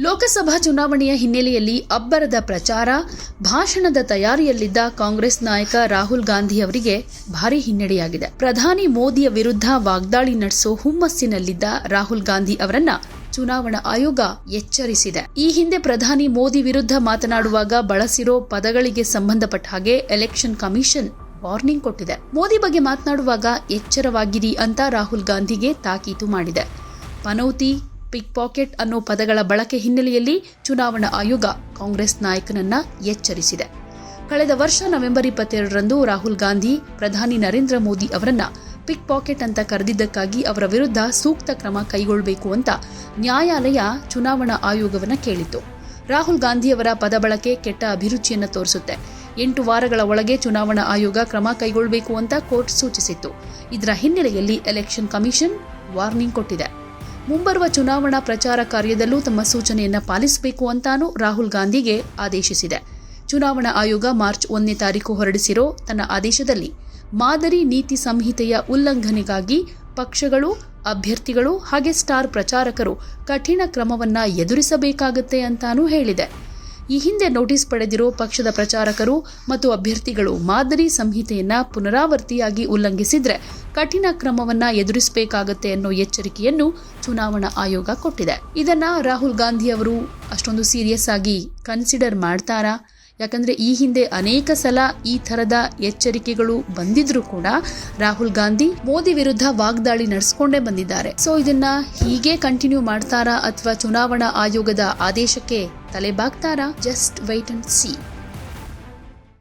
ಲೋಕಸಭಾ ಚುನಾವಣೆಯ ಹಿನ್ನೆಲೆಯಲ್ಲಿ ಅಬ್ಬರದ ಪ್ರಚಾರ, ಭಾಷಣದ ತಯಾರಿಯಲ್ಲಿದ್ದ ಕಾಂಗ್ರೆಸ್ ನಾಯಕ ರಾಹುಲ್ ಗಾಂಧಿ ಅವರಿಗೆ ಭಾರಿ ಹಿನ್ನಡೆಯಾಗಿದೆ. ಪ್ರಧಾನಿ ಮೋದಿಯ ವಿರುದ್ಧ ವಾಗ್ದಾಳಿ ನಡೆಸೋ ಹುಮ್ಮಸ್ಸಿನಲ್ಲಿದ್ದ ರಾಹುಲ್ ಗಾಂಧಿ ಅವರನ್ನ ಚುನಾವಣಾ ಆಯೋಗ ಎಚ್ಚರಿಸಿದೆ. ಈ ಹಿಂದೆ ಪ್ರಧಾನಿ ಮೋದಿ ವಿರುದ್ಧ ಮಾತನಾಡುವಾಗ ಬಳಸಿರೋ ಪದಗಳಿಗೆ ಸಂಬಂಧಪಟ್ಟ ಹಾಗೆ ಎಲೆಕ್ಷನ್ ಕಮಿಷನ್ ವಾರ್ನಿಂಗ್ ಕೊಟ್ಟಿದೆ. ಮೋದಿ ಬಗ್ಗೆ ಮಾತನಾಡುವಾಗ ಎಚ್ಚರವಾಗಿರಿ ಅಂತ ರಾಹುಲ್ ಗಾಂಧಿಗೆ ತಾಕೀತು ಮಾಡಿದೆ. ಪನೌತಿ, ಪಿಕ್ ಪಾಕೆಟ್ ಅನ್ನೋ ಪದಗಳ ಬಳಕೆ ಹಿನ್ನೆಲೆಯಲ್ಲಿ ಚುನಾವಣಾ ಆಯೋಗ ಕಾಂಗ್ರೆಸ್ ನಾಯಕನನ್ನ ಎಚ್ಚರಿಸಿದೆ. ಕಳೆದ ವರ್ಷ ನವೆಂಬರ್ 22ರಂದು ರಾಹುಲ್ ಗಾಂಧಿ ಪ್ರಧಾನಿ ನರೇಂದ್ರ ಮೋದಿ ಅವರನ್ನ ಪಿಕ್ ಪಾಕೆಟ್ ಅಂತ ಕರೆದಿದ್ದಕ್ಕಾಗಿ ಅವರ ವಿರುದ್ಧ ಸೂಕ್ತ ಕ್ರಮ ಕೈಗೊಳ್ಳಬೇಕು ಅಂತ ನ್ಯಾಯಾಲಯ ಚುನಾವಣಾ ಆಯೋಗವನ್ನ ಕೇಳಿತು. ರಾಹುಲ್ ಗಾಂಧಿಯವರ ಪದ ಬಳಕೆ ಕೆಟ್ಟ ಅಭಿರುಚಿಯನ್ನು ತೋರಿಸುತ್ತೆ. 8 ವಾರಗಳ ಒಳಗೆ ಚುನಾವಣಾ ಆಯೋಗ ಕ್ರಮ ಕೈಗೊಳ್ಳಬೇಕು ಅಂತ ಕೋರ್ಟ್ ಸೂಚಿಸಿತ್ತು. ಇದರ ಹಿನ್ನೆಲೆಯಲ್ಲಿ ಎಲೆಕ್ಷನ್ ಕಮಿಷನ್ ವಾರ್ನಿಂಗ್ ಕೊಟ್ಟಿದೆ. ಮುಂಬರುವ ಚುನಾವಣಾ ಪ್ರಚಾರ ಕಾರ್ಯದಲ್ಲೂ ತಮ್ಮ ಸೂಚನೆಯನ್ನ ಪಾಲಿಸಬೇಕು ಅಂತಾನೂ ರಾಹುಲ್ ಗಾಂಧಿಗೆ ಆದೇಶಿಸಿದೆ. ಚುನಾವಣಾ ಆಯೋಗ ಮಾರ್ಚ್ 1ನೇ ತಾರೀಕು ಹೊರಡಿಸಿರೋ ತನ್ನ ಆದೇಶದಲ್ಲಿ ಮಾದರಿ ನೀತಿ ಸಂಹಿತೆಯ ಉಲ್ಲಂಘನೆಗಾಗಿ ಪಕ್ಷಗಳು, ಅಭ್ಯರ್ಥಿಗಳು ಹಾಗೆ ಸ್ಟಾರ್ ಪ್ರಚಾರಕರು ಕಠಿಣ ಕ್ರಮವನ್ನ ಎದುರಿಸಬೇಕಾಗುತ್ತೆ ಅಂತಾನೂ ಹೇಳಿದೆ. ಈ ಹಿಂದೆ ನೋಟಿಸ್ ಪಡೆದಿರೋ ಪಕ್ಷದ ಪ್ರಚಾರಕರು ಮತ್ತು ಅಭ್ಯರ್ಥಿಗಳು ಮಾದರಿ ಸಂಹಿತೆಯನ್ನ ಪುನರಾವರ್ತಿಯಾಗಿ ಉಲ್ಲಂಘಿಸಿದ್ರೆ ಕಠಿಣ ಕ್ರಮವನ್ನ ಎದುರಿಸಬೇಕಾಗತ್ತೆ ಅನ್ನೋ ಎಚ್ಚರಿಕೆಯನ್ನು ಚುನಾವಣಾ ಆಯೋಗ ಕೊಟ್ಟಿದೆ. ಇದನ್ನ ರಾಹುಲ್ ಗಾಂಧಿ ಅವರು ಅಷ್ಟೊಂದು ಸೀರಿಯಸ್ ಆಗಿ ಕನ್ಸಿಡರ್ ಮಾಡ್ತಾರಾ? ಯಾಕಂದ್ರೆ ಈ ಹಿಂದೆ ಅನೇಕ ಸಲ ಈ ಥರದ ಎಚ್ಚರಿಕೆಗಳು ಬಂದಿದ್ರು ಕೂಡ ರಾಹುಲ್ ಗಾಂಧಿ ಮೋದಿ ವಿರುದ್ಧ ವಾಗ್ದಾಳಿ ನಡೆಸಿಕೊಂಡೇ ಬಂದಿದ್ದಾರೆ. ಸೊ ಇದನ್ನ ಹೀಗೆ ಕಂಟಿನ್ಯೂ ಮಾಡ್ತಾರಾ ಅಥವಾ ಚುನಾವಣಾ ಆಯೋಗದ ಆದೇಶಕ್ಕೆ ತಲೆಬಾಗ್ತಾರಾ? Just wait and C.